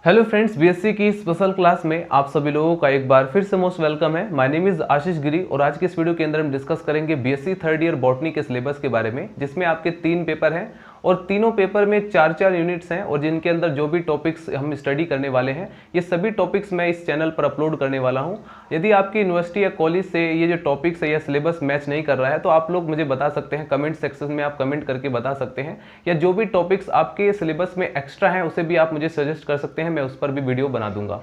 Hello friends, BSc की special class में आप सभी लोगों का एक बार फिर से मोस्ट वेलकम है। माय नेम इज़ आशीष गिरी और आज के इस वीडियो के अंदर हम डिस्कस करेंगे बीएससी थर्ड ईयर बॉटनी के सिलेबस के बारे में, जिसमें आपके 3 पेपर हैं और तीनों पेपर में 4-4 यूनिट्स हैं और जिनके अंदर जो भी टॉपिक्स हम स्टडी करने वाले हैं ये सभी टॉपिक्स मैं इस चैनल पर अपलोड करने वाला हूँ। यदि आपकी यूनिवर्सिटी या कॉलेज से ये जो टॉपिक्स है या सिलेबस मैच नहीं कर रहा है तो आप लोग मुझे बता सकते हैं, कमेंट सेक्शन में आप कमेंट करके बता सकते हैं, या जो भी टॉपिक्स आपके सिलेबस में एक्स्ट्रा हैं उसे भी आप मुझे सजेस्ट कर सकते हैं, मैं उस पर भी वीडियो बना दूंगा।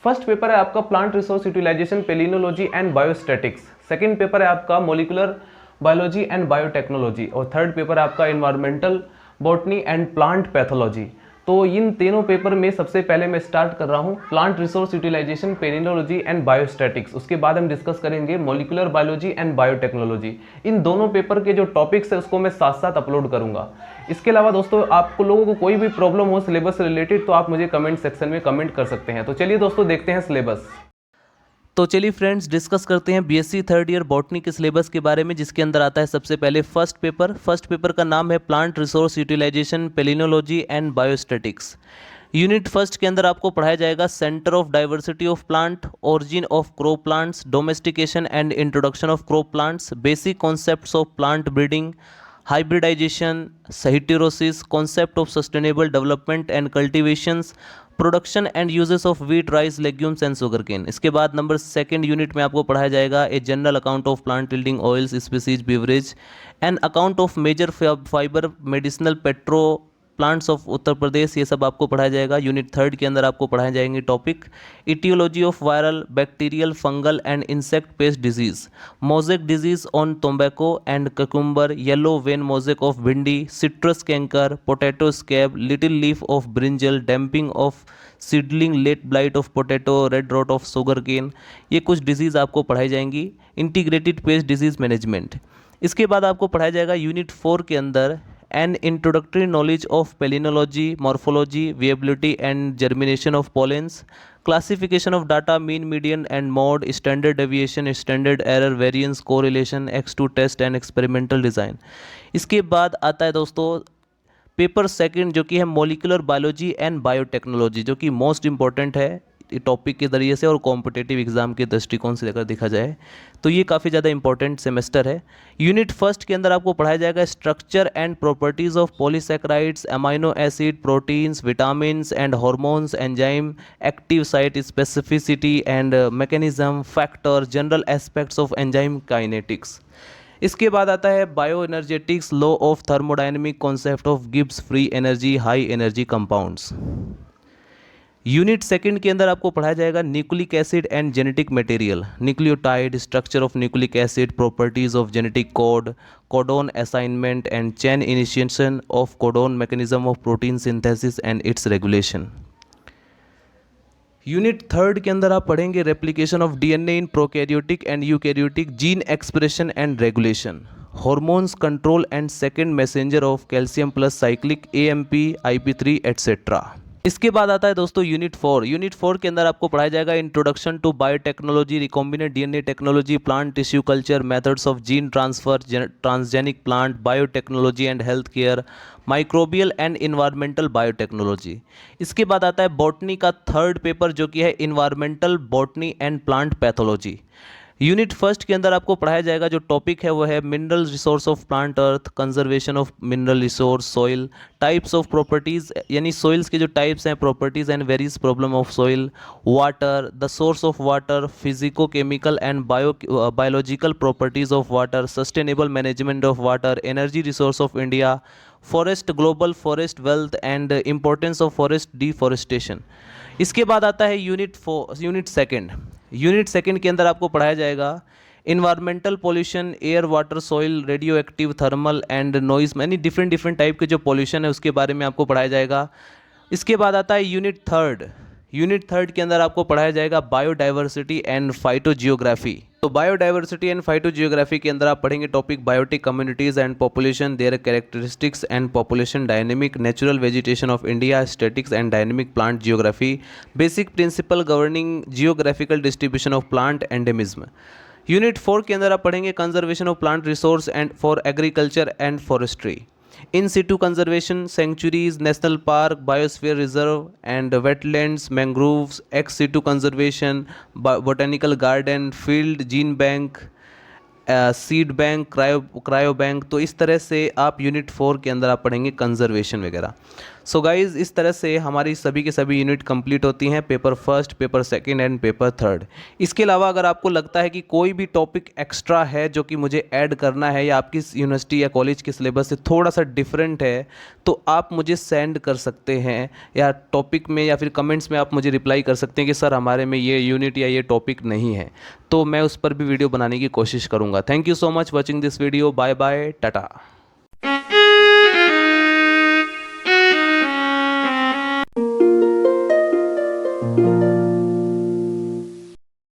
फर्स्ट पेपर है आपका plant resource utilization, palynology and biostatistics. Second paper है आपका मॉलिक्यूलर बायोलॉजी एंड बायोटेक्नोलॉजी और थर्ड पेपर है आपका environmental botany and plant pathology. तो इन तीनों पेपर में सबसे पहले मैं स्टार्ट कर रहा हूं plant resource utilization, palynology and biostatistics. उसके बाद हम डिस्कस करेंगे मॉलिक्यूलर बायोलॉजी एंड बायोटेक्नोलॉजी। इन दोनों पेपर के जो टॉपिक्स है उसको मैं साथ साथ अपलोड करूंगा। इसके अलावा दोस्तों आपको लोगों को कोई भी प्रॉब्लम हो सिलेबस से रिलेटेड तो आप मुझे कमेंट सेक्शन में कमेंट कर सकते हैं। तो चलिए दोस्तों देखते हैं सिलेबस। तो चलिए फ्रेंड्स डिस्कस करते हैं बीएससी थर्ड ईयर बॉटनी के सिलेबस के बारे में, जिसके अंदर आता है सबसे पहले फर्स्ट पेपर का नाम है plant resource utilization, palynology and biostatistics. Unit first के अंदर आपको पढ़ाया जाएगा centre of diversity of plant, origin of crop plants, domestication and introduction of crop plants, basic concepts of plant breeding, hybridization, heterosis, concept of sustainable development and cultivations, production and uses of wheat, rice, legumes and sugarcane. इसके बाद number second unit में आपको पढ़ाया जाएगा a general account of plant yielding oils, species, beverage and account of major fibre, medicinal, petro plants of Uttar Pradesh. ये सब आपको पढ़ाया जाएगा। यूनिट थर्ड के अंदर आपको पढ़ाए जाएंगे topic aetiology of viral, bacterial, fungal and insect pest disease, mosaic disease on tobacco and cucumber, yellow vein mosaic of bhindi, citrus canker, potato scab, little leaf of brinjal, damping off seedling, late blight of potato, red rot of sugarcane. ये कुछ disease आपको पढ़ाई जाएंगी। Integrated pest disease management. इसके बाद आपको पढ़ाया जाएगा यूनिट 4 के अंदर an introductory knowledge of palynology, morphology, viability and germination of pollens, classification of data, mean, median and mode, standard deviation, standard error, variance, correlation, X2 test and experimental design. इसके बाद आता है दोस्तों पेपर सेकंड जो कि है molecular biology and biotechnology, जो कि मोस्ट इंपॉर्टेंट है टॉपिक के ज़रिए से और कॉम्पिटेटिव एग्जाम के दृष्टिकोण से अगर देखा जाए तो ये काफ़ी ज़्यादा इंपॉर्टेंट सेमेस्टर है। यूनिट फर्स्ट के अंदर आपको पढ़ाया जाएगा structure and properties of polysaccharides, amino acid, proteins, vitamins and hormones, enzyme, active site specificity and mechanism, factor, general aspects of enzyme kinetics. इसके बाद आता है bio energetics, law of thermodynamic, concept of Gibbs free energy, high energy compounds. Unit second के अंदर आपको पढ़ाया जाएगा nucleic acid and genetic material, nucleotide, structure of nucleic acid, properties of genetic code, codon assignment and chain initiation of codon, mechanism of protein synthesis and it's regulation. Unit third के अंदर आप पढ़ेंगे replication of DNA in prokaryotic and eukaryotic, gene expression and regulation, hormones control and second messenger of calcium plus cyclic, AMP, IP3 etcetera. इसके बाद आता है दोस्तों unit 4 के अंदर आपको पढ़ाया जाएगा introduction to biotechnology, recombinant DNA technology, plant tissue culture, methods of gene transfer, transgenic plant, biotechnology and health care, microbial and environmental biotechnology. इसके बाद आता है बॉटनी का थर्ड पेपर जो कि है environmental botany and plant pathology. Unit first के अंदर आपको पढ़ाया जाएगा जो टॉपिक है वो है mineral resource of plant earth, conservation of mineral resource, soil, types of properties यानी सॉइल्स के जो टाइप्स हैं, properties and various problem of soil, water, the source of water, physico chemical and biological properties of water, sustainable management of water, energy resource of India, forest, global forest wealth and importance of forest deforestation. इसके बाद आता है unit second के अंदर आपको पढ़ाया जाएगा environmental pollution, air, water, soil, radio active, thermal and noise, यानी डिफरेंट टाइप के जो पॉल्यूशन है उसके बारे में आपको पढ़ाया जाएगा। इसके बाद आता है यूनिट थर्ड के अंदर आपको पढ़ाया जाएगा बायोडाइवर्सिटी एंड फाइटोजियोग्राफी। तो बायोडाइवर्सिटी एंड फाइटोजियोग्राफी के अंदर आप पढ़ेंगे topic biotic communities and population, their characteristics and population dynamic, natural vegetation of India, statics and dynamic plant geography, basic principle governing geographical distribution of plant endemism. Unit 4 के अंदर आप पढ़ेंगे conservation of plant resource and for agriculture and forestry. In situ conservation, sanctuaries, national park, biosphere reserve and wetlands, mangroves, ex Situ conservation, botanical garden, field, gene bank, seed bank, cryo bank. तो इस तरह से आप unit 4 के अंदर आप पढ़ेंगे conservation वगैरह। सो गाइज़, इस तरह से हमारी सभी के सभी यूनिट कंप्लीट होती हैं, paper first, paper second and paper third. इसके अलावा अगर आपको लगता है कि कोई भी टॉपिक एक्स्ट्रा है जो कि मुझे ऐड करना है या आपकी यूनिवर्सिटी या कॉलेज के सिलेबस से थोड़ा सा डिफरेंट है, तो आप मुझे सेंड कर सकते हैं, या टॉपिक में या फिर कमेंट्स में आप मुझे रिप्लाई कर सकते हैं कि सर हमारे में ये यूनिट या ये टॉपिक नहीं है, तो मैं उस पर भी वीडियो बनाने की कोशिश करूँगा। Thank you so much watching this video. Bye bye, Tata.